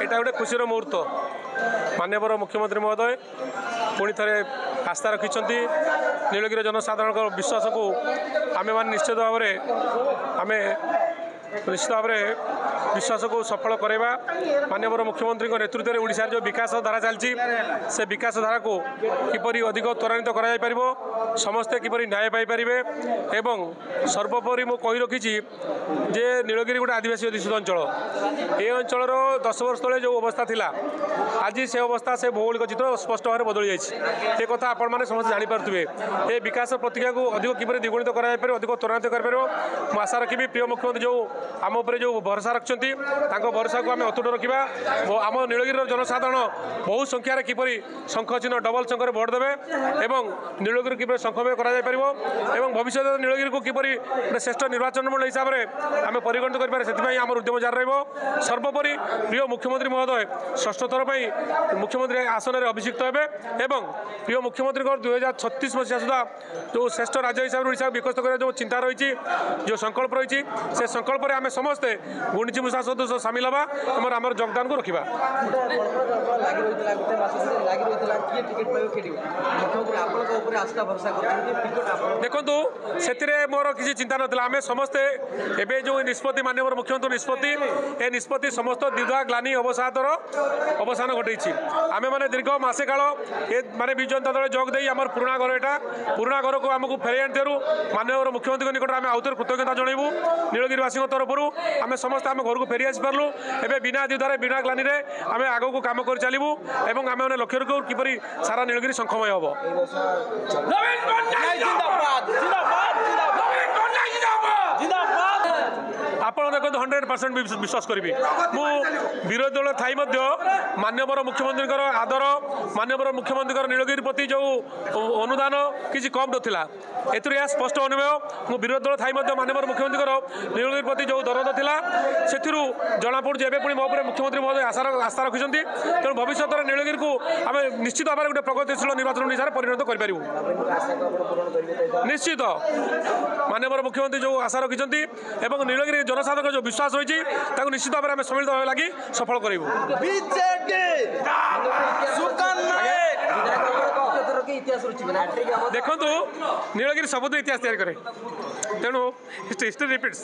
এটা गोटे खुशीर मुहूर्त माननीय मुख्यमंत्री महोदय पुणी थे आस्था रखिंट नीलगिरी जनसाधारण विश्वास को आम मैंने निश्चित भाव में विश्वास को सफल करवा माननीय मुख्यमंत्री नेतृत्व में ओडिशा जो विकास धारा चलती से विकास धारा को किपरि अधिक त्वरान्वित कर समस्ते किपरि न्याय पाइपर एवं सर्वोपरि मु कही रखी जे नीलगिरी गोटे आदिवासी अधिष्ठित अंचल ये अंचल 10 वर्ष तले जो अवस्था थिला आज से अवस्था से भौगोलिक चित्र स्पष्ट भाव में बदली जाए कथा आपण मैंने समस्त जानीपे ये विकास प्रतिक्रिया को अधिक किपरि द्विगुणित कर अधिक त्वरान्वित कर आशा रखी प्रिय मुख्यमंत्री जो आम उपर जो भरोसा रखिंट भरोसा को आम अतुट रखा आम नीलगिरी जनसाधारण बहु संख्यार किपरि शंख चिन्ह डबल शंखर भोट देवे एवं नीलगिरी किपरि शंखमय कर भविष्य नीलगिरी को किपरि श्रेष्ठ निर्वाचन मंडल हिसाब से आम परिगणित करें आम उद्यम जारी सर्वोपरि प्रिय मुख्यमंत्री महोदय षष्ठ थर पर मुख्यमंत्री आसन में अभिषिक्त हे एवं प्रिय मुख्यमंत्री 2036 मसीहा सुधा जो श्रेष्ठ राज्य हिसाब से ओडिशा विकसित कर जो चिंता रही जो संकल्प रही से संकल्प आम समस्ते गुणिची मुसा सदस्य सामिल हवा और आम योगदान को रखा देखु से मोर किसी चिंता नाला आम समस्ते एवं जो निष्पत्ति माननीय मुख्यमंत्री निष्पत्ति ए निष्पत्ति समस्त द्विधा ग्लानी अवसान घटे आम मैंने दीर्घ मसे काल ये माने विजु जनता दल जोग दे आम पुराणा घर यहाँ पुराणा घर को आमको फेर आनी माननीय मुख्यमंत्री निकट में आउे कृतज्ञता जनइबू नीलगिरीवासी तरफ आम समस्त आम घर को फेरी आसी पार्लु एवं बिना द्विधारे बिना ग्लानी आम आग को कम कर चलू और आम मैंने लक्ष्य रखू किपरि सारा नीलगिरी शंखमय हम आपण देखो 100% विश्वास करी मु विरोधी दल थी माननीय मुख्यमंत्री आदर माननीय मुख्यमंत्री नीलगिरी प्रति जो अनुदान किसी कम नाला यह स्पष्ट अनुभव मु विरोधी दल थी माननीय मुख्यमंत्री नीलगिरी प्रति जो दरद था से जमापड़ी पुणी मो मुख्यमंत्री महोदय आशा रखिंट तेणु भविष्य में नीलगिरी को आम निश्चित भाव में गोटे प्रगतिशील निर्वाचन हिसाब से परिणत करूँ निश्चित माननीय मुख्यमंत्री जो आशा रखिंट नीलगिरी जनसाधारण जो विश्वास रही निश्चित भाव में सम्मिलित होगा लगी सफल करूँ देखु नीलगिरी सबुद इतिहास तैयारी करे तेणु हिस्ट्री रिपीट्स।